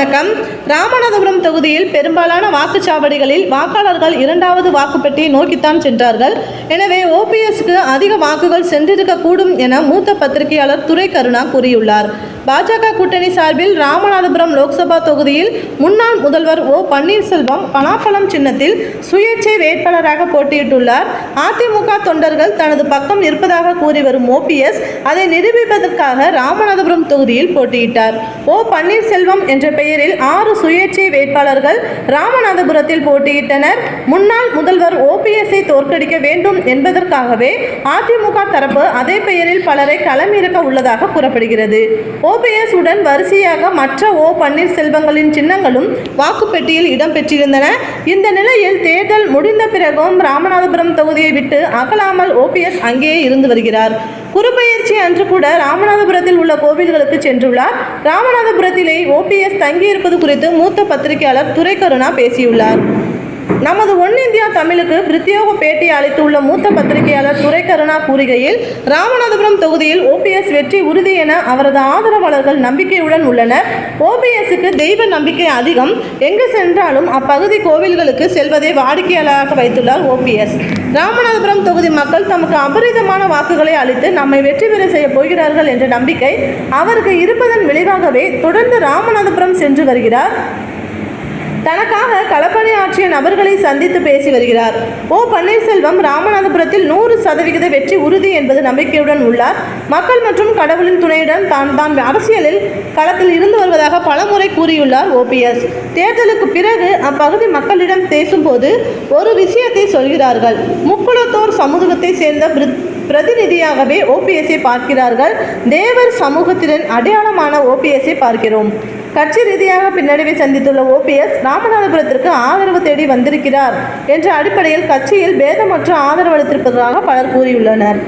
வணக்கம். ராமநாதபுரம் தொகுதியில் பெரும்பாலான வாக்குச்சாவடிகளில் வாக்காளர்கள் இரண்டாவது வாக்குப்பெட்டியை நோக்கித்தான் சென்றார்கள். எனவே ஓபிஎஸ்க்கு அதிக வாக்குகள் சென்றிருக்கக்கூடும் என மூத்த பத்திரிகையாளர் துரை கருணா கூறியுள்ளார். பாஜக கூட்டணி சார்பில் ராமநாதபுரம் லோக்சபா தொகுதியில் முன்னாள் முதல்வர் ஓ பன்னீர்செல்வம் பலாப்பழம் சின்னத்தில் சுயேட்சை வேட்பாளராக போட்டியிட்டுள்ளார். அதிமுக தொண்டர்கள் தனது பக்கம் இருப்பதாக கூறி வரும் ஓபிஎஸ் அதை நிரூபிப்பதற்காக ராமநாதபுரம் தொகுதியில் போட்டியிட்டார். ஓ பன்னீர்செல்வம் என்ற பெயரில் 6 சுயேட்சை வேட்பாளர்கள் ராமநாதபுரத்தில் போட்டியிட்டனர். முன்னாள் முதல்வர் ஓபிஎஸ்ஐ தோற்கடிக்க வேண்டும் என்பதற்காகவே அதிமுக தரப்பு அதே பெயரில் பலரை களமிறக்க உள்ளதாக கூறப்படுகிறது. ஓபிஎஸ் உடன் வரிசையாக மற்ற ஓ பன்னீர்செல்வங்களின் சின்னங்களும் வாக்குப்பெட்டியில் இடம்பெற்றிருந்தன. இந்த நிலையில் தேர்தல் முடிந்த பிறகும் ராமநாதபுரம் தொகுதியை விட்டு அகலாமல் ஓபிஎஸ் அங்கேயே இருந்து வருகிறார். குருபெயர்ச்சி அன்று கூட ராமநாதபுரத்தில் உள்ள கோவில்களுக்கு சென்றுள்ளார். ராமநாதபுரத்திலே ஓபிஎஸ் தங்கியிருப்பது குறித்து மூத்த பத்திரிகையாளர் துரை கருணா பேசியுள்ளார். நமது ஒன் இந்தியா தமிழுக்கு பிரத்யேக பேட்டி அளித்துள்ள மூத்த பத்திரிகையாளர் துரை கருணா கூறுகையில், ராமநாதபுரம் தொகுதியில் ஓபிஎஸ் வெற்றி உறுதி என அவரது ஆதரவாளர்கள் நம்பிக்கையுடன் உள்ளனர். ஓபிஎஸ்க்கு தெய்வ நம்பிக்கை அதிகம். எங்கு சென்றாலும் அப்பகுதி கோவில்களுக்கு செல்வதை வாடிக்கையாளராக வைத்துள்ளார் ஓபிஎஸ். ராமநாதபுரம் தொகுதி மக்கள் தமக்கு அபரிதமான வாக்குகளை அளித்து நம்மை வெற்றி பெற செய்ய போகிறார்கள் என்ற நம்பிக்கை அவருக்கு இருப்பதன் விளைவாகவே தொடர்ந்து ராமநாதபுரம் சென்று வருகிறார். தனக்காக களப்பணி ஆற்றிய நபர்களை சந்தித்து பேசி வருகிறார். ஓ பன்னீர்செல்வம் ராமநாதபுரத்தில் 100% வெற்றி உறுதி என்பது நம்பிக்கையுடன் உள்ளார். மக்கள் மற்றும் கடவுளின் துணையுடன் தான் அரசியலில் களத்தில் இருந்து வருவதாக பலமுறை கூறியுள்ளார் ஓபிஎஸ். தேர்தலுக்கு பிறகு அப்பகுதி மக்களிடம் பேசும்போது ஒரு விஷயத்தை சொல்கிறார்கள். முக்குளத்தோர் சமூகத்தை சேர்ந்த பிரதிநிதியாகவே ஓபிஎஸ்ஐ பார்க்கிறார்கள். தேவர் சமூகத்தின் அடையாளமான ஓபிஎஸ்ஐ பார்க்கிறோம். கட்சி ரீதியாக பின்னடைவை சந்தித்துள்ள ஓபிஎஸ் ராமநாதபுரத்திற்கு ஆதரவு தேடி வந்திருக்கிறார் என்ற அடிப்படையில் கட்சியில் பேதமற்ற ஆதரவு அளித்திருப்பதாக பலர் கூறியுள்ளனர்.